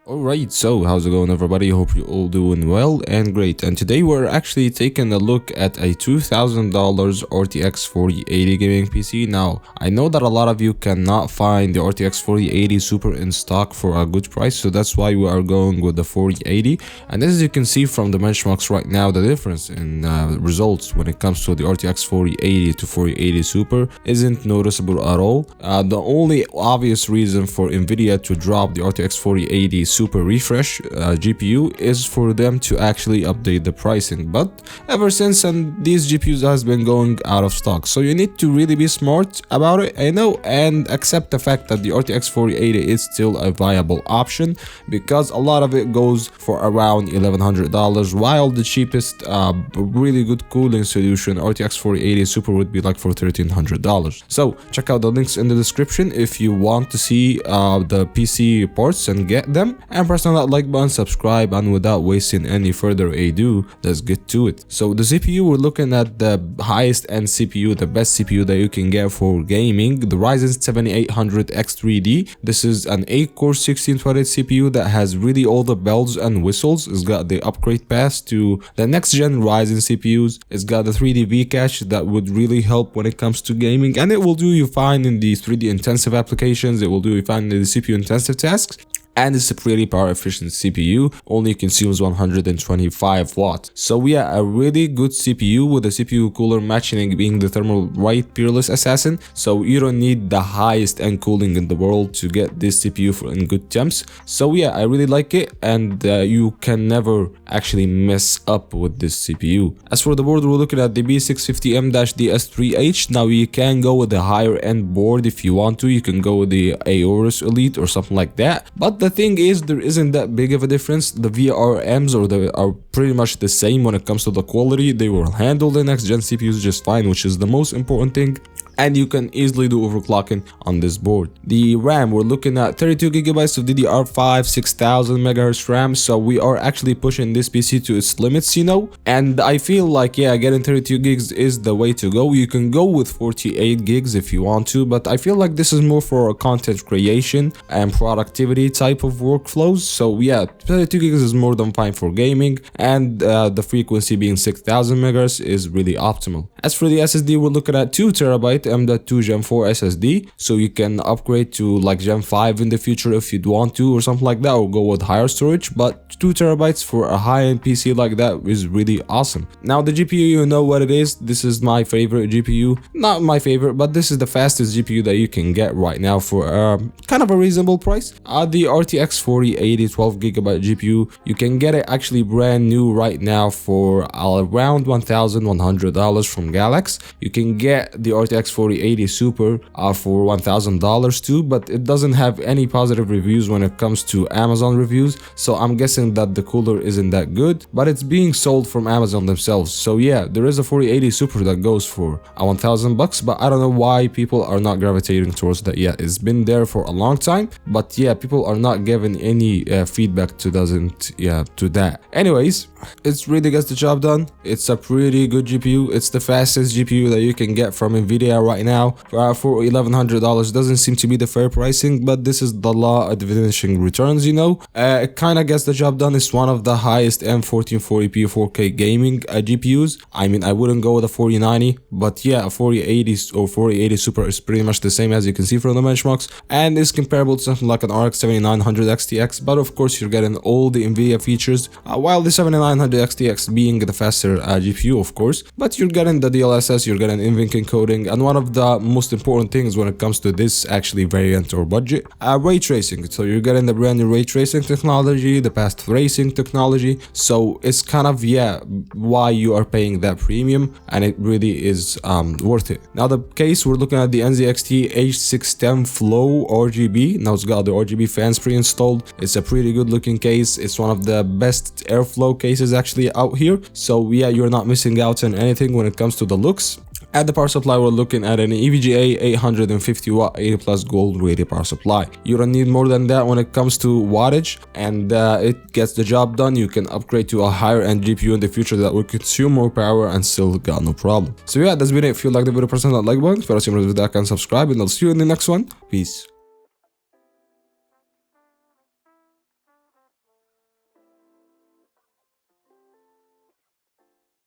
Alright, so how's it going everybody? Hope you're all doing well and great. And today we're actually taking a look at a $2,000 RTX 4080 gaming PC. Now, I know that a lot of you cannot find the RTX 4080 Super in stock for a good price, so that's why we are going with the 4080. And as you can see from the benchmarks right now, the difference in results when it comes to the RTX 4080 to 4080 Super isn't noticeable at all. The only obvious reason for Nvidia to drop the RTX 4080 Super refresh GPU is for them to actually update the pricing, but ever since these GPUs has been going out of stock, so you need to really be smart about it, I know, and accept the fact that the RTX 4080 is still a viable option because a lot of it goes for around $1,100, while the cheapest really good cooling solution RTX 4080 Super would be like for $1,300. So check out the links in the description if you want to see the PC parts and get them. And press on that like button, subscribe, and without wasting any further ado, let's get to it. So the CPU, we're looking at the highest end CPU, the best CPU that you can get for gaming, the Ryzen 7800X3D. This is an 8-core 16-threaded CPU that has really all the bells and whistles. It's got the upgrade path to the next gen Ryzen CPUs. It's got the 3D V cache that would really help when it comes to gaming, and it will do you fine in the 3D intensive applications. It will do you fine in the CPU intensive tasks. And it's a pretty power efficient CPU, only consumes 125 watts. So yeah, a really good CPU with a CPU cooler matching being the thermal white peerless assassin. So you don't need the highest end cooling in the world to get this CPU in good temps. So yeah, I really like it, and you can never actually mess up with this CPU. As for the board, we're looking at the B650M-DS3H. Now you can go with the higher end board if you want to. You can go with the Aorus Elite or something like that, but the thing is, there isn't that big of a difference. The VRMs are pretty much the same when it comes to the quality. They will handle the next gen CPUs just fine, which is the most important thing. And you can easily do overclocking on this board. The RAM, we're looking at 32 gigabytes of DDR5, 6000 megahertz RAM. So we are actually pushing this PC to its limits, you know. And I feel like, yeah, getting 32 gigs is the way to go. You can go with 48 gigs if you want to, but I feel like this is more for content creation and productivity type of workflows. So yeah, 32 gigs is more than fine for gaming, and the frequency being 6000 megahertz is really optimal. As for the SSD, we're looking at 2 terabyte M.2 Gen 4 SSD, so you can upgrade to like Gen 5 in the future if you'd want to or something like that, or go with higher storage, but 2 terabytes for a high-end PC like that is really awesome. Now the GPU, you know what it is. This is my favorite GPU. Not my favorite, but this is the fastest GPU that you can get right now for kind of a reasonable price. The RTX 4080 12GB GPU, you can get it actually brand new right now for around $1,100 from Galax. You can get the RTX 4080 Super for $1,000 too, but it doesn't have any positive reviews when it comes to Amazon reviews, so I'm guessing that the cooler isn't that good, but it's being sold from Amazon themselves. So yeah, there is a 4080 Super that goes for $1,000, but I don't know why people are not gravitating towards that yet. It's been there for a long time, but yeah, people are not giving any feedback to that. Anyways, it really gets the job done. It's a pretty good GPU. It's the fastest GPU that you can get from Nvidia right now for $1,100. Doesn't seem to be the fair pricing, but this is the law of diminishing returns, you know. It kind of gets the job done. It's one of the highest M1440p 4K gaming GPUs. I mean, I wouldn't go with a 4090, but yeah, a 4080 or 4080 Super is pretty much the same, as you can see from the benchmarks, and is comparable to something like an RX 7900 XTX, but of course you're getting all the Nvidia features, while the 7900 XTX being the faster GPU, of course, but you're getting the DLSS, you're getting NVENC encoding, and one of the most important things when it comes to this actually variant or budget, ray tracing. So you're getting the brand new ray tracing technology, the path tracing technology, so it's kind of, yeah, why you are paying that premium, and it really is worth it. Now the case, we're looking at the NZXT H610 Flow RGB. Now it's got the RGB fans pre-installed. It's a pretty good looking case. It's one of the best airflow cases actually out here, so yeah, you're not missing out on anything when it comes to the looks. At the power supply, we're looking at an EVGA 850 watt 80 plus gold rated power supply. You don't need more than that when it comes to wattage, and it gets the job done. You can upgrade to a higher end GPU in the future that will consume more power and still got no problem. So yeah, that's been it. If you like the video, press that like button. If you're watching this video, subscribe, and I'll see you in the next one. Peace.